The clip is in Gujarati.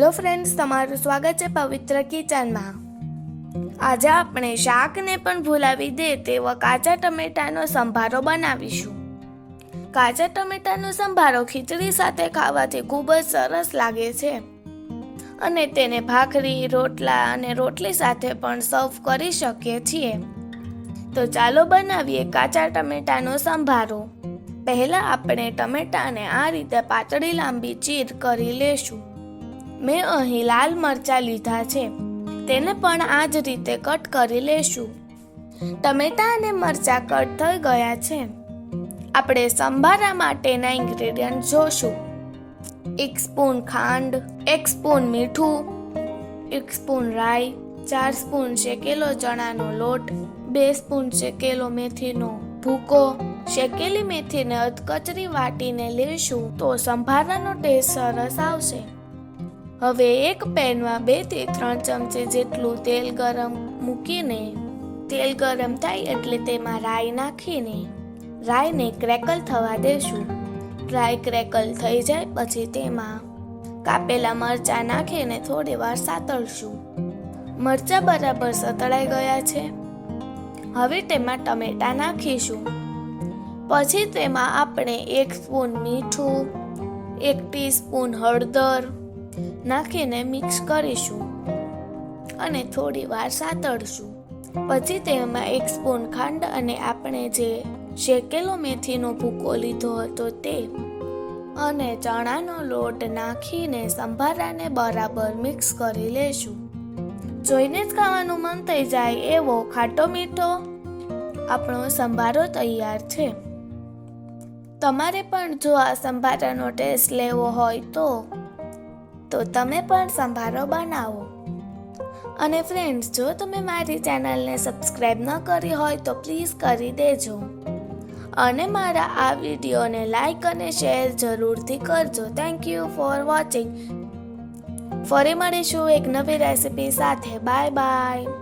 હેલો ફ્રેન્ડ્સ, તમારું સ્વાગત છે પવિત્ર કિચનમાં। આજે આપણે શાકને પણ ભૂલાવી દે તેવો કાચા ટમેટાનો સંભારો બનાવીશું। કાચા ટમેટાનો સંભારો ખીચડી સાથે ખાવાથી ખૂબ જ સરસ લાગે છે અને તેને ભાખરી, રોટલા અને રોટલી સાથે પણ સર્વ કરી શકીએ છીએ। તો ચાલો બનાવીએ કાચા ટમેટાનો સંભારો। પહેલા આપણે ટમેટાને આ રીતે પાતળી લાંબી ચીર કરી લેશું। મેં અહીં લાલ મરચાં લીધા છે, તેને પણ આ જ રીતે કટ કરી લેશું। ટમેટાં અને મરચાં કટ થઈ ગયા છે। આપણે સંભારા માટેના ઇન્ગ્રેડિયન્ટ જોશું। 1 સ્પૂન ખાંડ, 1 સ્પૂન મીઠું, 1 સ્પૂન રાઈ, 4 સ્પૂન શેકેલો ચણાનો લોટ, 2 સ્પૂન શેકેલો મેથીનો ભૂકો। શેકેલી મેથીને અધકચરી વાટીને લેશું તો સંભારાનો ટેસ્ટ સરસ આવશે। હવે એક પેનમાં 2 થી 3 ચમચી જેટલું તેલ ગરમ મૂકીને તેલ ગરમ થાય એટલે તેમાં રાઈ નાખીને રાઈને ક્રેકલ થવા દેશું। રાઈ ક્રેકલ થઈ જાય પછી તેમાં કાપેલા મરચાં નાખીને થોડી વાર સાતળશું। મરચાં બરાબર સતળાઈ ગયા છે। હવે તેમાં ટમેટાં નાખીશું। પછી તેમાં આપણે 1 સ્પૂન મીઠું, 1 ટીસ્પૂન હળદર નાખીને મિક્સ કરીશું અને થોડી વાર સાતળશું। પછી તેમાં 1 સ્પૂન ખાંડ અને આપણે જે શેકેલો મેથીનો ભૂકો લીધો હતો તે અને ચણાનો લોટ નાખીને સંભારાને બરાબર મિક્સ કરી લેશું। જોઈને જ ખાવાનું મન થઈ જાય એવો ખાટો મીઠો આપણો સંભારો તૈયાર છે। તમારે પણ જો આ સંભારાનો ટેસ્ટ લેવો હોય તો તમે પણ સંભારો બનાવો। અને ફ્રેન્ડ્સ, જો તમે મારી ચેનલને સબસ્ક્રાઈબ ન કરી હોય તો પ્લીઝ કરી દેજો અને મારા આ વિડીયોને લાઈક અને શેર જરૂરથી કરજો। Thank you for watching. ફરી મળીશું એક નવી રેસિપી સાથે। Bye bye.